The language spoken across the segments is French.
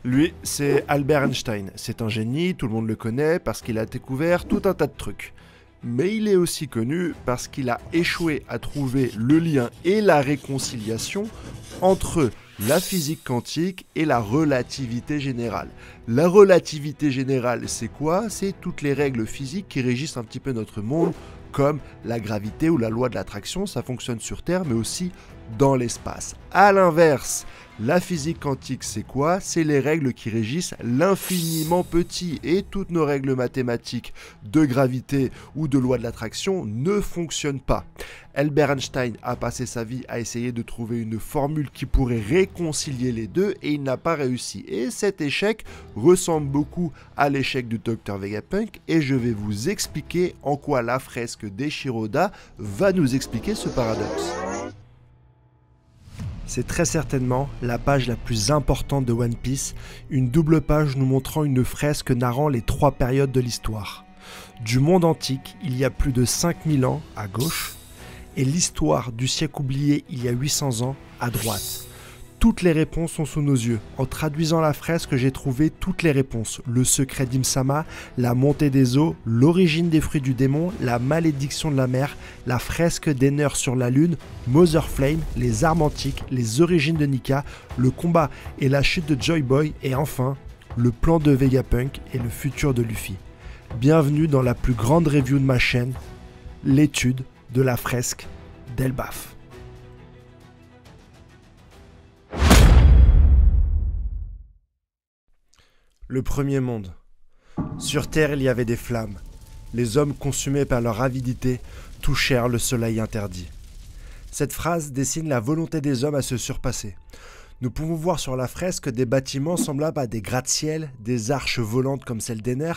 Lui, c'est Albert Einstein. C'est un génie, tout le monde le connaît parce qu'il a découvert tout un tas de trucs. Mais il est aussi connu parce qu'il a échoué à trouver le lien et la réconciliation entre la physique quantique et la relativité générale. La relativité générale, c'est quoi? C'est toutes les règles physiques qui régissent un petit peu notre monde, comme la gravité ou la loi de l'attraction. Ça fonctionne sur Terre, mais aussi dans l'espace. À l'inverse, la physique quantique, c'est quoi? C'est les règles qui régissent l'infiniment petit, et toutes nos règles mathématiques de gravité ou de loi de l'attraction ne fonctionnent pas. Albert Einstein a passé sa vie à essayer de trouver une formule qui pourrait réconcilier les deux, et il n'a pas réussi. Et cet échec ressemble beaucoup à l'échec du Dr Vegapunk, et je vais vous expliquer en quoi la fresque d'Eiichiro Oda va nous expliquer ce paradoxe. C'est très certainement la page la plus importante de One Piece, une double page nous montrant une fresque narrant les 3 périodes de l'histoire. Du monde antique, il y a plus de 5000 ans, à gauche, et l'histoire du siècle oublié il y a 800 ans, à droite. Toutes les réponses sont sous nos yeux. En traduisant la fresque, j'ai trouvé toutes les réponses. Le secret d'Im-sama, la montée des eaux, l'origine des fruits du démon, la malédiction de la mer, la fresque d'Enner sur la lune, Mother Flame, les armes antiques, les origines de Nika, le combat et la chute de Joy Boy, et enfin, le plan de Vegapunk et le futur de Luffy. Bienvenue dans la plus grande review de ma chaîne, l'étude de la fresque d'Elbaf. Le premier monde. Sur Terre, il y avait des flammes. Les hommes, consumés par leur avidité, touchèrent le soleil interdit. Cette phrase dessine la volonté des hommes à se surpasser. Nous pouvons voir sur la fresque des bâtiments semblables à des gratte-ciel, des arches volantes comme celle d'Enner.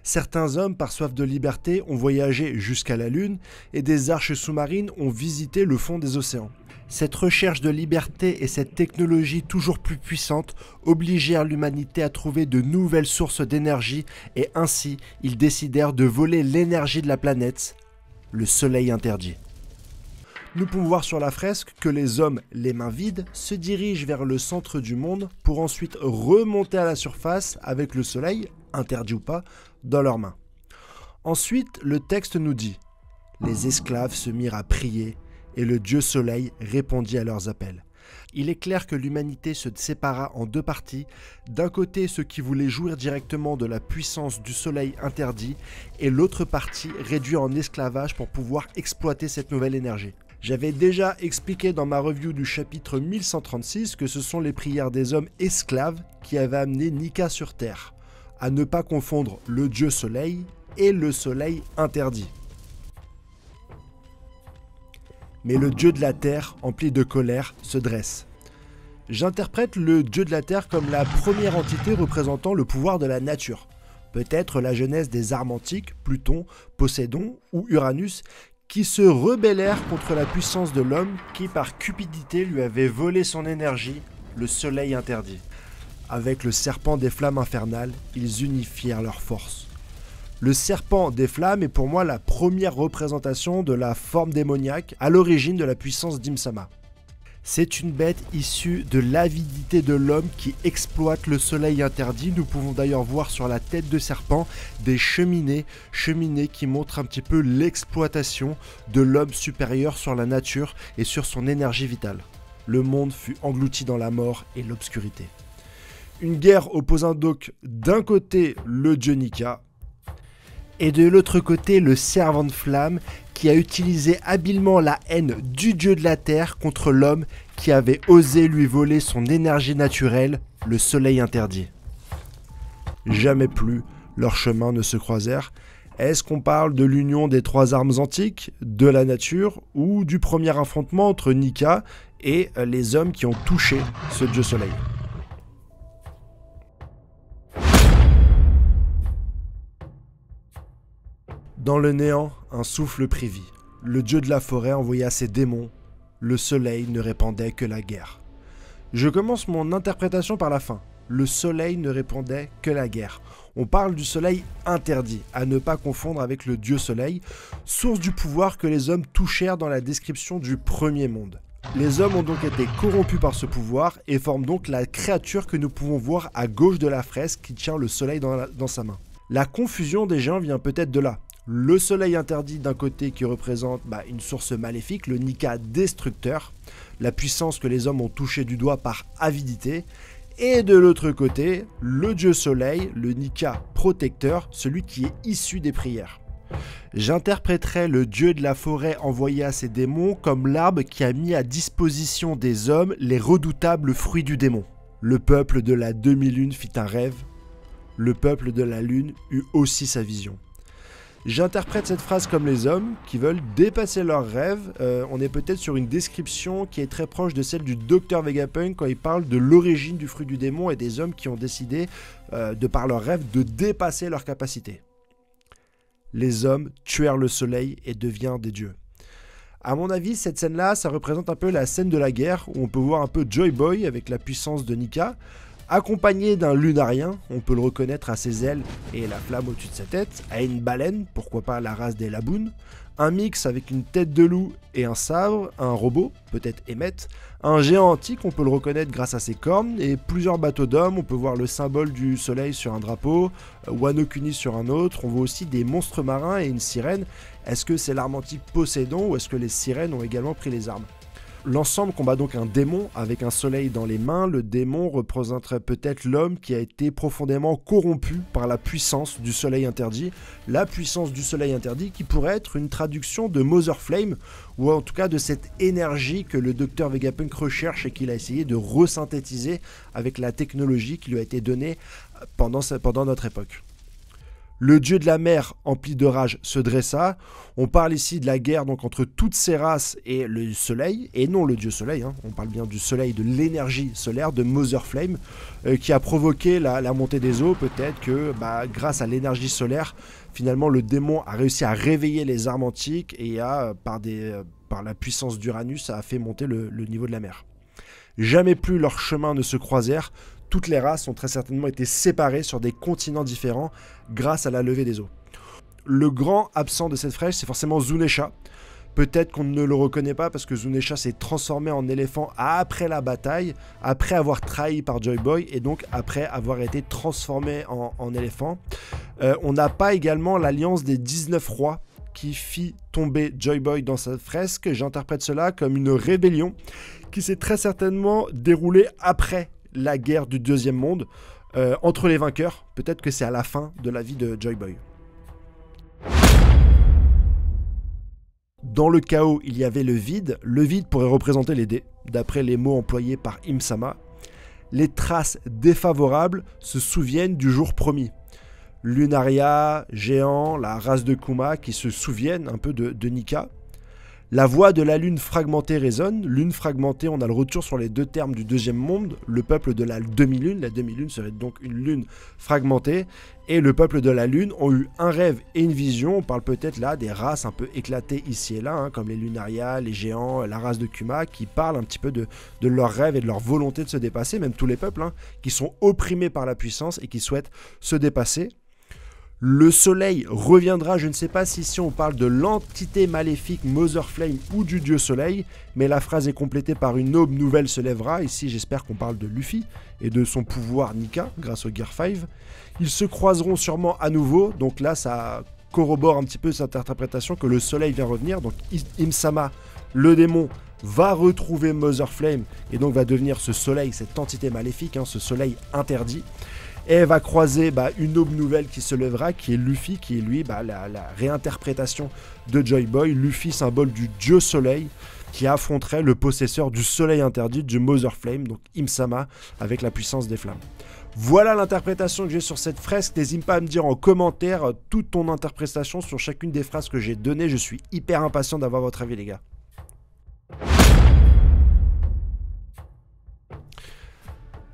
Certains hommes, par soif de liberté, ont voyagé jusqu'à la Lune, et des arches sous-marines ont visité le fond des océans. Cette recherche de liberté et cette technologie toujours plus puissante obligèrent l'humanité à trouver de nouvelles sources d'énergie, et ainsi ils décidèrent de voler l'énergie de la planète, le soleil interdit. Nous pouvons voir sur la fresque que les hommes, les mains vides, se dirigent vers le centre du monde pour ensuite remonter à la surface avec le soleil, interdit ou pas, dans leurs mains. Ensuite, le texte nous dit « Les esclaves se mirent à prier, et le dieu soleil répondit à leurs appels. » Il est clair que l'humanité se sépara en 2 parties, d'un côté ceux qui voulaient jouir directement de la puissance du soleil interdit, et l'autre partie réduite en esclavage pour pouvoir exploiter cette nouvelle énergie. J'avais déjà expliqué dans ma review du chapitre 1136 que ce sont les prières des hommes esclaves qui avaient amené Nika sur Terre, à ne pas confondre le dieu soleil et le soleil interdit. Mais le dieu de la terre, empli de colère, se dresse. J'interprète le dieu de la terre comme la première entité représentant le pouvoir de la nature. Peut-être la jeunesse des armes antiques, Pluton, Poséidon ou Uranus, qui se rebellèrent contre la puissance de l'homme qui par cupidité lui avait volé son énergie, le soleil interdit. Avec le serpent des flammes infernales, ils unifièrent leurs forces. Le serpent des flammes est pour moi la première représentation de la forme démoniaque à l'origine de la puissance d'Im-sama. C'est une bête issue de l'avidité de l'homme qui exploite le soleil interdit. Nous pouvons d'ailleurs voir sur la tête de serpent des cheminées qui montrent un petit peu l'exploitation de l'homme supérieur sur la nature et sur son énergie vitale. Le monde fut englouti dans la mort et l'obscurité. Une guerre opposant donc d'un côté le dieu Nika, et de l'autre côté le servant de flamme qui a utilisé habilement la haine du dieu de la terre contre l'homme qui avait osé lui voler son énergie naturelle, le soleil interdit. Jamais plus leurs chemins ne se croisèrent. Est-ce qu'on parle de l'union des 3 armes antiques, de la nature, ou du premier affrontement entre Nika et les hommes qui ont touché ce dieu soleil ? Dans le néant, un souffle prit vie. Le dieu de la forêt envoya ses démons. Le soleil ne répandait que la guerre. Je commence mon interprétation par la fin. Le soleil ne répandait que la guerre. On parle du soleil interdit, à ne pas confondre avec le dieu soleil, source du pouvoir que les hommes touchèrent dans la description du premier monde. Les hommes ont donc été corrompus par ce pouvoir et forment donc la créature que nous pouvons voir à gauche de la fresque qui tient le soleil dans sa main. La confusion des géants vient peut-être de là. Le soleil interdit d'un côté qui représente une source maléfique, le Nika destructeur, la puissance que les hommes ont touchée du doigt par avidité, et de l'autre côté, le dieu soleil, le Nika protecteur, celui qui est issu des prières. J'interpréterai le dieu de la forêt envoyé à ses démons comme l'arbre qui a mis à disposition des hommes les redoutables fruits du démon. Le peuple de la demi-lune fit un rêve, le peuple de la lune eut aussi sa vision. J'interprète cette phrase comme les hommes qui veulent dépasser leurs rêves. On est peut-être sur une description qui est très proche de celle du Dr Vegapunk quand il parle de l'origine du fruit du démon et des hommes qui ont décidé, de par leurs rêves, de dépasser leurs capacités. Les hommes tuèrent le soleil et devinrent des dieux. À mon avis, cette scène-là, ça représente un peu la scène de la guerre où on peut voir un peu Joy Boy avec la puissance de Nika, accompagné d'un lunarien, on peut le reconnaître à ses ailes et la flamme au-dessus de sa tête, à une baleine, pourquoi pas la race des Laboon, un mix avec une tête de loup et un sabre, un robot, peut-être Emmet, un géant antique, on peut le reconnaître grâce à ses cornes, et plusieurs bateaux d'hommes, on peut voir le symbole du soleil sur un drapeau, Wano Kuni sur un autre, on voit aussi des monstres marins et une sirène. Est-ce que c'est l'arme antique Poséidon ou est-ce que les sirènes ont également pris les armes ? L'ensemble combat donc un démon avec un soleil dans les mains. Le démon représenterait peut-être l'homme qui a été profondément corrompu par la puissance du soleil interdit. La puissance du soleil interdit qui pourrait être une traduction de Mother Flame, ou en tout cas de cette énergie que le Dr Vegapunk recherche et qu'il a essayé de resynthétiser avec la technologie qui lui a été donnée pendant notre époque. Le dieu de la mer, empli de rage, se dressa. On parle ici de la guerre donc entre toutes ces races et le soleil, et non le dieu soleil, hein. On parle bien du soleil, de l'énergie solaire, de Mother Flame, qui a provoqué la montée des eaux. Peut-être que grâce à l'énergie solaire, finalement le démon a réussi à réveiller les armes antiques et par la puissance d'Uranus, ça a fait monter le niveau de la mer. Jamais plus leurs chemins ne se croisèrent. Toutes les races ont très certainement été séparées sur des continents différents grâce à la levée des eaux. Le grand absent de cette fresque, c'est forcément Zunesha. Peut-être qu'on ne le reconnaît pas parce que Zunesha s'est transformé en éléphant après la bataille, après avoir trahi par Joy Boy et donc après avoir été transformé en éléphant. On n'a pas également l'alliance des 19 rois qui fit tomber Joy Boy dans sa fresque. J'interprète cela comme une rébellion qui s'est très certainement déroulée après la guerre du deuxième monde, entre les vainqueurs. Peut-être que c'est à la fin de la vie de Joy Boy. Dans le chaos, il y avait le vide. Le vide pourrait représenter les dés, d'après les mots employés par Im-sama. Les traces défavorables se souviennent du jour promis. Lunaria, Géant, la race de Kuma qui se souviennent un peu de Nika. La voix de la lune fragmentée résonne. Lune fragmentée, on a le retour sur les deux termes du deuxième monde. Le peuple de la demi-lune. La demi-lune serait donc une lune fragmentée. Et le peuple de la lune ont eu un rêve et une vision. On parle peut-être là des races un peu éclatées ici et là, comme les Lunaria, les géants, la race de Kuma, qui parlent un petit peu de leurs rêves et de leur volonté de se dépasser. Même tous les peuples qui sont opprimés par la puissance et qui souhaitent se dépasser. Le soleil reviendra, je ne sais pas si ici on parle de l'entité maléfique Mother Flame ou du dieu soleil, mais la phrase est complétée par une aube nouvelle se lèvera. Ici j'espère qu'on parle de Luffy et de son pouvoir Nika grâce au Gear 5. Ils se croiseront sûrement à nouveau, donc là ça corrobore un petit peu cette interprétation que le soleil vient revenir. Donc Im-sama, le démon, va retrouver Mother Flame et donc va devenir ce soleil, cette entité maléfique, ce soleil interdit. Et elle va croiser une aube nouvelle qui se lèvera, qui est Luffy, qui est lui la réinterprétation de Joy Boy. Luffy, symbole du dieu soleil, qui affronterait le possesseur du soleil interdit, du Mother Flame, donc Im-sama, avec la puissance des flammes. Voilà l'interprétation que j'ai sur cette fresque. N'hésite pas à me dire en commentaire toute ton interprétation sur chacune des phrases que j'ai données. Je suis hyper impatient d'avoir votre avis, les gars.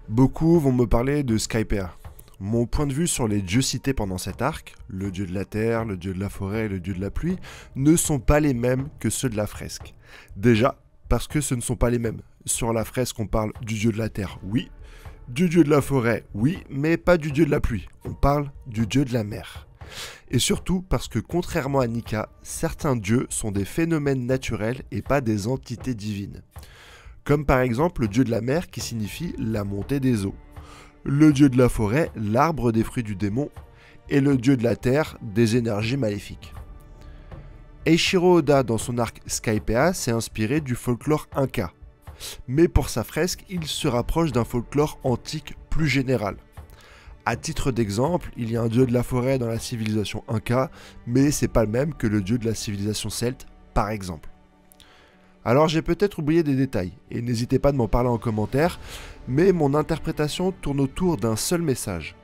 Beaucoup vont me parler de Skypiea. Mon point de vue sur les dieux cités pendant cet arc, le dieu de la terre, le dieu de la forêt et le dieu de la pluie, ne sont pas les mêmes que ceux de la fresque. Déjà, parce que ce ne sont pas les mêmes. Sur la fresque, on parle du dieu de la terre, oui. Du dieu de la forêt, oui, mais pas du dieu de la pluie. On parle du dieu de la mer. Et surtout parce que contrairement à Nika, certains dieux sont des phénomènes naturels et pas des entités divines. comme par exemple le dieu de la mer qui signifie la montée des eaux, le dieu de la forêt, l'arbre des fruits du démon, et le dieu de la terre, des énergies maléfiques. Eiichiro Oda, dans son arc Skypiea, s'est inspiré du folklore inca, mais pour sa fresque, il se rapproche d'un folklore antique plus général. À titre d'exemple, il y a un dieu de la forêt dans la civilisation inca, mais c'est pas le même que le dieu de la civilisation celte, par exemple. Alors j'ai peut-être oublié des détails, et n'hésitez pas de m'en parler en commentaire, mais mon interprétation tourne autour d'un seul message.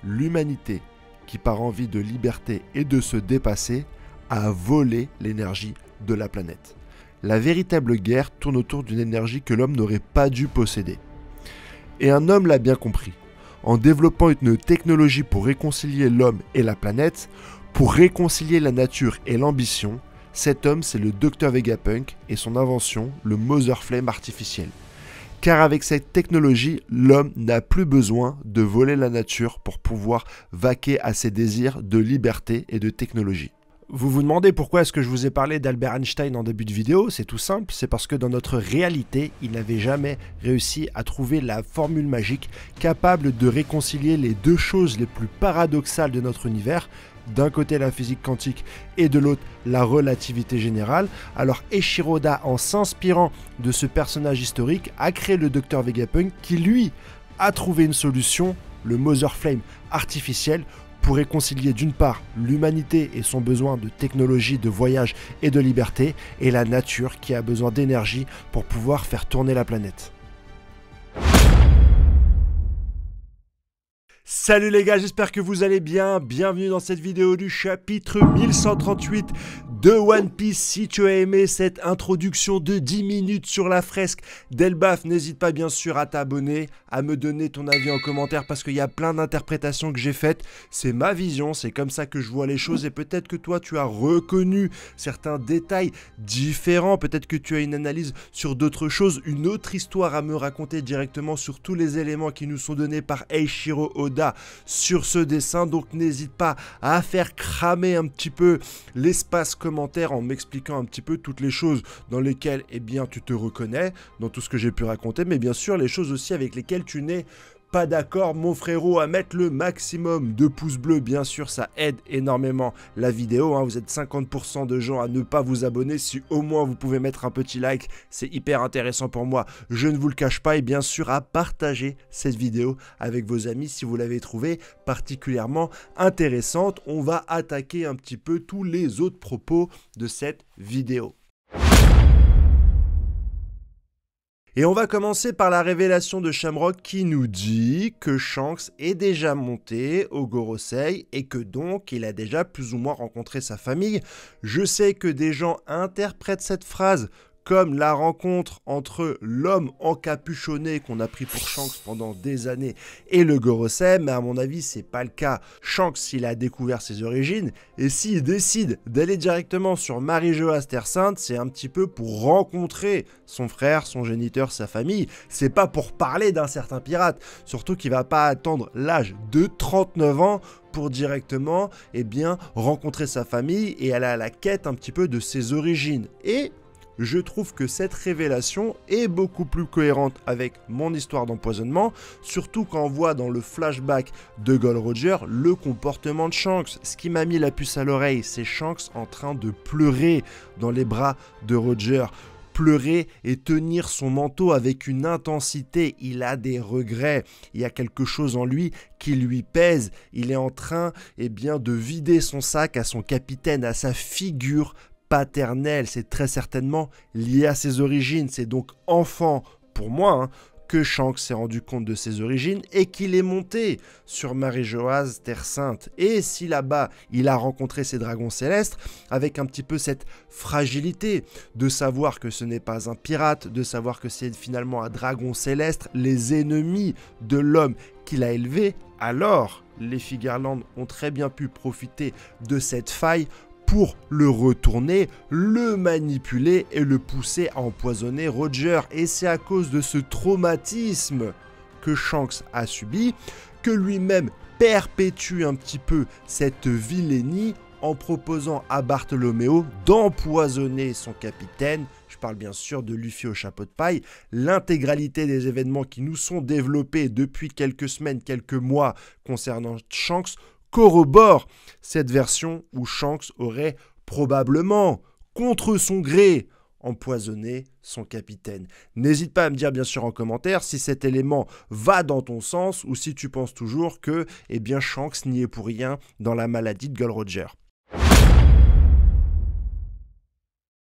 L'humanité, qui par envie de liberté et de se dépasser, a volé l'énergie de la planète. La véritable guerre tourne autour d'une énergie que l'homme n'aurait pas dû posséder. Et un homme l'a bien compris. En développant une technologie pour réconcilier l'homme et la planète, pour réconcilier la nature et l'ambition, cet homme c'est le Dr Vegapunk et son invention, le Mother Flame artificiel. Car avec cette technologie, l'homme n'a plus besoin de voler la nature pour pouvoir vaquer à ses désirs de liberté et de technologie. Vous vous demandez pourquoi est-ce que je vous ai parlé d'Albert Einstein en début de vidéo? C'est tout simple, c'est parce que dans notre réalité, il n'avait jamais réussi à trouver la formule magique capable de réconcilier les deux choses les plus paradoxales de notre univers, d'un côté la physique quantique et de l'autre la relativité générale. Alors Eiichiro Oda, en s'inspirant de ce personnage historique, a créé le Dr Vegapunk qui lui a trouvé une solution, le Mother Flame artificiel, pour réconcilier d'une part l'humanité et son besoin de technologie, de voyage et de liberté, et la nature qui a besoin d'énergie pour pouvoir faire tourner la planète. Salut les gars, j'espère que vous allez bien. Bienvenue dans cette vidéo du chapitre 1138 de One Piece. Si tu as aimé cette introduction de 10 minutes sur la fresque d'Elbaf, n'hésite pas bien sûr à t'abonner, à me donner ton avis en commentaire parce qu'il y a plein d'interprétations que j'ai faites. C'est ma vision, c'est comme ça que je vois les choses et peut-être que toi tu as reconnu certains détails différents, peut-être que tu as une analyse sur d'autres choses, une autre histoire à me raconter directement sur tous les éléments qui nous sont donnés par Eiichiro Oda sur ce dessin. Donc n'hésite pas à faire cramer un petit peu l'espace commentaire en m'expliquant un petit peu toutes les choses dans lesquelles tu te reconnais dans tout ce que j'ai pu raconter, mais bien sûr les choses aussi avec lesquelles tu n'es pas d'accord, mon frérot, à mettre le maximum de pouces bleus. Bien sûr, ça aide énormément la vidéo, hein. Vous êtes 50% de gens à ne pas vous abonner. Si au moins vous pouvez mettre un petit like, c'est hyper intéressant pour moi. Je ne vous le cache pas. Et bien sûr, à partager cette vidéo avec vos amis si vous l'avez trouvée particulièrement intéressante. On va attaquer un petit peu tous les autres propos de cette vidéo. Et on va commencer par la révélation de Shamrock qui nous dit que Shanks est déjà monté au Gorosei et que donc il a déjà plus ou moins rencontré sa famille. Je sais que des gens interprètent cette phrase comme la rencontre entre l'homme encapuchonné qu'on a pris pour Shanks pendant des années et le Gorosei, mais à mon avis c'est pas le cas. Shanks, s'il a découvert ses origines, et s'il décide d'aller directement sur Marie-Joas Terre Sainte, c'est un petit peu pour rencontrer son frère, son géniteur, sa famille. C'est pas pour parler d'un certain pirate, surtout qu'il va pas attendre l'âge de 39 ans pour directement rencontrer sa famille et aller à la quête un petit peu de ses origines. Et je trouve que cette révélation est beaucoup plus cohérente avec mon histoire d'empoisonnement, surtout quand on voit dans le flashback de Gold Roger le comportement de Shanks. Ce qui m'a mis la puce à l'oreille, c'est Shanks en train de pleurer dans les bras de Roger. Pleurer et tenir son manteau avec une intensité, il a des regrets, il y a quelque chose en lui qui lui pèse, il est en train de vider son sac à son capitaine, à sa figure paternelle. C'est très certainement lié à ses origines, c'est donc enfant pour moi que Shanks s'est rendu compte de ses origines et qu'il est monté sur Marie-Joas Terre Sainte. Et si là-bas, il a rencontré ces dragons célestes, avec un petit peu cette fragilité de savoir que ce n'est pas un pirate, de savoir que c'est finalement un dragon céleste, les ennemis de l'homme qu'il a élevé, alors les Figarland ont très bien pu profiter de cette faille pour le retourner, le manipuler et le pousser à empoisonner Roger. Et c'est à cause de ce traumatisme que Shanks a subi que lui-même perpétue un petit peu cette vilainie en proposant à Bartholoméo d'empoisonner son capitaine. Je Je parle bien sûr de Luffy au chapeau de paille. L'intégralité des événements qui nous sont développés depuis quelques semaines, quelques mois concernant Shanks corrobore cette version où Shanks aurait probablement, contre son gré, empoisonné son capitaine. N'hésite pas à me dire bien sûr en commentaire si cet élément va dans ton sens ou si tu penses toujours que Shanks n'y est pour rien dans la maladie de Gold Roger.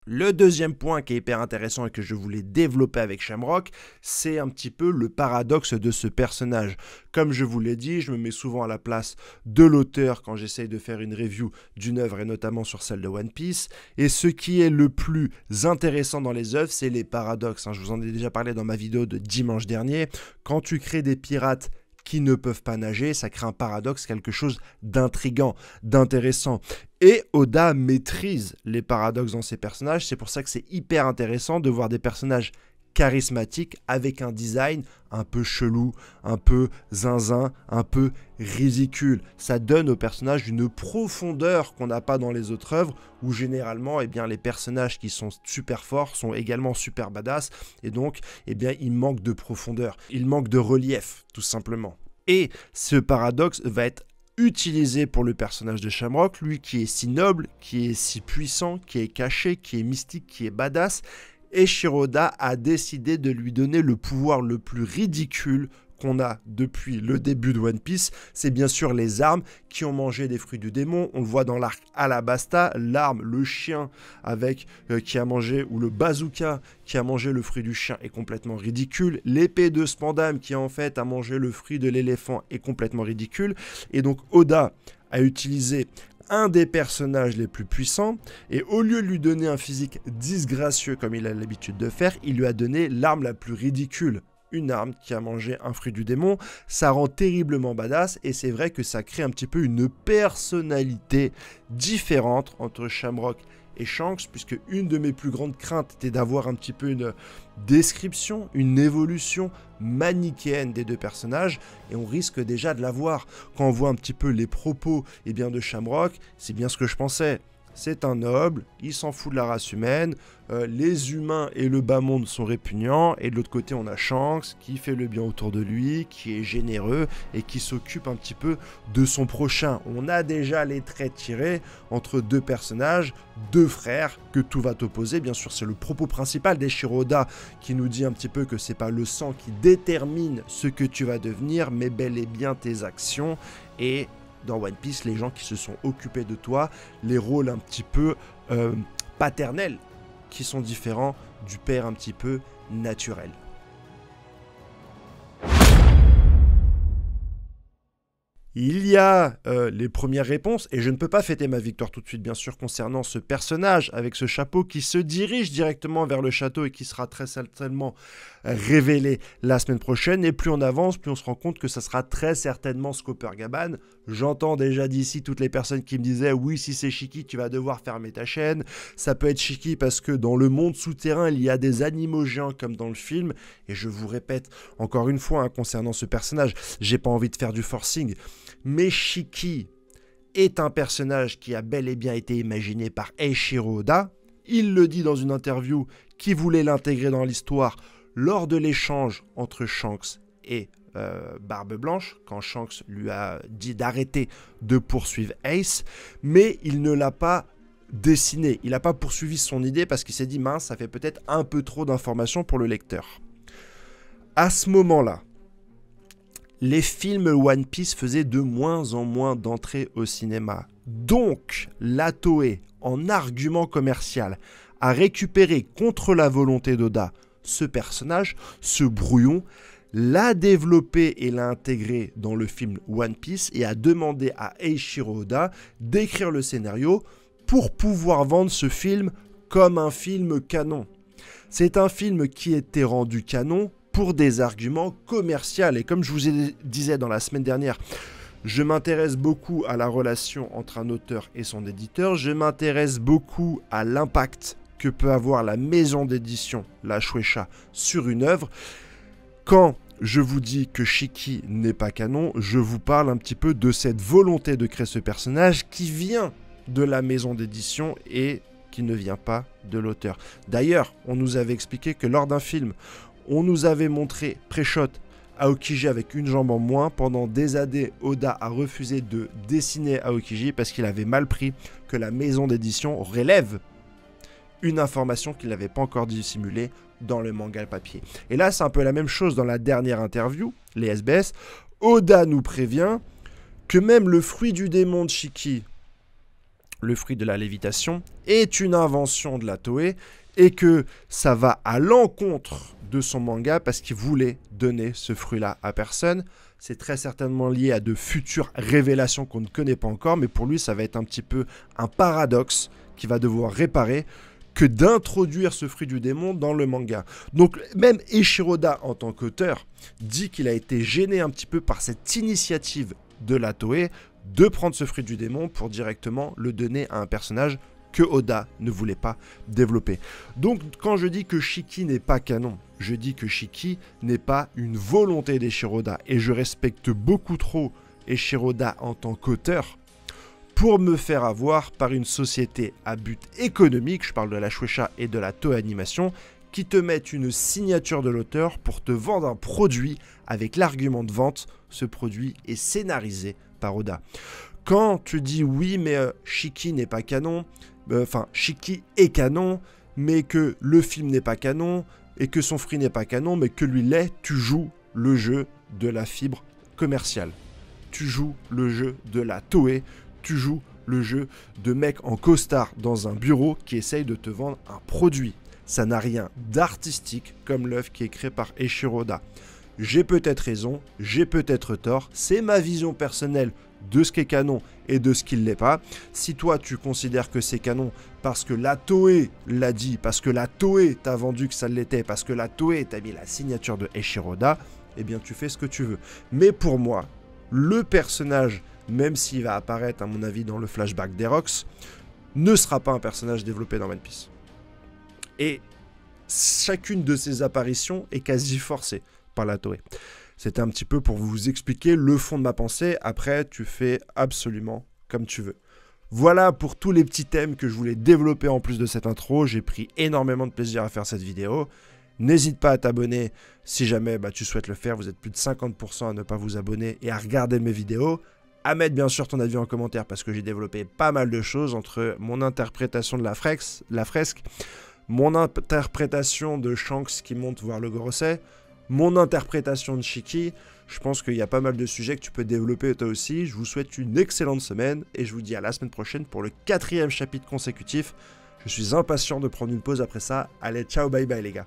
Le deuxième point qui est hyper intéressant et que je voulais développer avec Shamrock, c'est un petit peu le paradoxe de ce personnage. Comme je vous l'ai dit, je me mets souvent à la place de l'auteur quand j'essaye de faire une review d'une œuvre et notamment sur celle de One Piece. Et ce qui est le plus intéressant dans les œuvres, c'est les paradoxes. Je vous en ai déjà parlé dans ma vidéo de dimanche dernier. Quand tu crées des pirates qui ne peuvent pas nager, ça crée un paradoxe, quelque chose d'intriguant, d'intéressant. Et Oda maîtrise les paradoxes dans ses personnages, c'est pour ça que c'est hyper intéressant de voir des personnages charismatiques avec un design un peu chelou, un peu zinzin, un peu ridicule. Ça donne aux personnages une profondeur qu'on n'a pas dans les autres œuvres où généralement les personnages qui sont super forts sont également super badass et donc ils manquent de profondeur, ils manquent de relief tout simplement. Et ce paradoxe va être utilisé pour le personnage de Shamrock, lui qui est si noble, qui est si puissant, qui est caché, qui est mystique, qui est badass. Et Shiroda a décidé de lui donner le pouvoir le plus ridicule qu'on a depuis le début de One Piece. C'est bien sûr les armes qui ont mangé des fruits du démon. On le voit dans l'arc Alabasta, l'arme, le chien qui a mangé, ou le bazooka qui a mangé le fruit du chien est complètement ridicule. L'épée de Spandam qui en fait a mangé le fruit de l'éléphant est complètement ridicule. Et donc Oda a utilisé un des personnages les plus puissants, et au lieu de lui donner un physique disgracieux comme il a l'habitude de faire, il lui a donné l'arme la plus ridicule. Une arme qui a mangé un fruit du démon, ça rend terriblement badass, et c'est vrai que ça crée un petit peu une personnalité différente entre Shamrock et Shanks, puisque une de mes plus grandes craintes était d'avoir un petit peu une description, une évolution manichéenne des deux personnages, et on risque déjà de l'avoir. Quand on voit un petit peu les propos de Shamrock, c'est bien ce que je pensais. C'est un noble, il s'en fout de la race humaine, les humains et le bas monde sont répugnants, et de l'autre côté on a Shanks qui fait le bien autour de lui, qui est généreux et qui s'occupe un petit peu de son prochain. On a déjà les traits tirés entre deux personnages, deux frères, que tout va t'opposer. Bien sûr c'est le propos principal d'Eiichiro Oda qui nous dit un petit peu que c'est pas le sang qui détermine ce que tu vas devenir, mais bel et bien tes actions. Et dans One Piece, les gens qui se sont occupés de toi, les rôles un petit peu paternels, qui sont différents du père un petit peu naturel. Il y a les premières réponses, et je ne peux pas fêter ma victoire tout de suite, bien sûr, concernant ce personnage avec ce chapeau qui se dirige directement vers le château et qui sera très certainement révélé la semaine prochaine. Et plus on avance, plus on se rend compte que ça sera très certainement Scooper Gaban. J'entends déjà d'ici toutes les personnes qui me disaient « Oui, si c'est Shiki, tu vas devoir fermer ta chaîne. » Ça peut être Shiki parce que dans le monde souterrain, il y a des animaux géants comme dans le film. Et je vous répète encore une fois concernant ce personnage, j'ai pas envie de faire du forcing. Mais Shiki est un personnage qui a bel et bien été imaginé par Eiichiro Oda. Il le dit dans une interview qui voulait l'intégrer dans l'histoire lors de l'échange entre Shanks et Barbe Blanche, quand Shanks lui a dit d'arrêter de poursuivre Ace, mais il ne l'a pas dessiné. Il n'a pas poursuivi son idée parce qu'il s'est dit « Mince, ça fait peut-être un peu trop d'informations pour le lecteur ». À ce moment-là, les films One Piece faisaient de moins en moins d'entrées au cinéma. Donc, la Toei, en argument commercial, a récupéré contre la volonté d'Oda ce personnage, ce brouillon, l'a développé et l'a intégré dans le film One Piece et a demandé à Eiichiro Oda d'écrire le scénario pour pouvoir vendre ce film comme un film canon. C'est un film qui était rendu canon pour des arguments commerciaux. Et comme je vous disais dans la semaine dernière, je m'intéresse beaucoup à la relation entre un auteur et son éditeur. Je m'intéresse beaucoup à l'impact que peut avoir la maison d'édition, la Shueisha, sur une œuvre. Quand je vous dis que Shiki n'est pas canon, je vous parle un petit peu de cette volonté de créer ce personnage qui vient de la maison d'édition et qui ne vient pas de l'auteur. D'ailleurs, on nous avait expliqué que lors d'un film, on nous avait montré pré-shot Aokiji avec une jambe en moins. Pendant des années, Oda a refusé de dessiner Aokiji parce qu'il avait mal pris que la maison d'édition relève une information qu'il n'avait pas encore dissimulée dans le manga papier. Et là, c'est un peu la même chose dans la dernière interview, les SBS. Oda nous prévient que même le fruit du démon de Shiki, le fruit de la lévitation, est une invention de la Toei et que ça va à l'encontre de son manga parce qu'il voulait donner ce fruit-là à personne. C'est très certainement lié à de futures révélations qu'on ne connaît pas encore, mais pour lui, ça va être un petit peu un paradoxe qu'il va devoir réparer que d'introduire ce fruit du démon dans le manga. Donc même Eiichiro Oda, en tant qu'auteur, dit qu'il a été gêné un petit peu par cette initiative de la Toei de prendre ce fruit du démon pour directement le donner à un personnage que Oda ne voulait pas développer. Donc quand je dis que Shiki n'est pas canon, je dis que Shiki n'est pas une volonté d'Eiichiro Oda, et je respecte beaucoup trop Eiichiro Oda en tant qu'auteur pour me faire avoir par une société à but économique, je parle de la Shueisha et de la Toei Animation, qui te mettent une signature de l'auteur pour te vendre un produit avec l'argument de vente, ce produit est scénarisé par Oda. Quand tu dis oui mais Shiki n'est pas canon, Shiki est canon, mais que le film n'est pas canon, et que son fruit n'est pas canon, mais que lui l'est, tu joues le jeu de la fibre commerciale. Tu joues le jeu de la Toei, tu joues le jeu de mec en costard dans un bureau qui essaye de te vendre un produit. Ça n'a rien d'artistique comme l'œuvre qui est créée par Eiichiro Oda. J'ai peut-être raison, j'ai peut-être tort, c'est ma vision personnelle de ce qui est canon et de ce qui ne l'est pas. Si toi tu considères que c'est canon parce que la Toei l'a dit, parce que la Toei t'a vendu que ça l'était, parce que la Toei t'a mis la signature de Eiichiro Oda, eh bien tu fais ce que tu veux. Mais pour moi, le personnage, même s'il va apparaître à mon avis dans le flashback d'Erox, ne sera pas un personnage développé dans One Piece. Et chacune de ces apparitions est quasi forcée par la Toei. C'était un petit peu pour vous expliquer le fond de ma pensée. Après, tu fais absolument comme tu veux. Voilà pour tous les petits thèmes que je voulais développer en plus de cette intro. J'ai pris énormément de plaisir à faire cette vidéo. N'hésite pas à t'abonner si jamais tu souhaites le faire. Vous êtes plus de 50% à ne pas vous abonner et à regarder mes vidéos. À mettre bien sûr ton avis en commentaire parce que j'ai développé pas mal de choses entre mon interprétation de la fresque, mon interprétation de Shanks qui monte voir le Gorosei, mon interprétation de Shiki. Je pense qu'il y a pas mal de sujets que tu peux développer toi aussi. Je vous souhaite une excellente semaine et je vous dis à la semaine prochaine pour le 4e chapitre consécutif. Je suis impatient de prendre une pause après ça. Allez, ciao, bye bye les gars.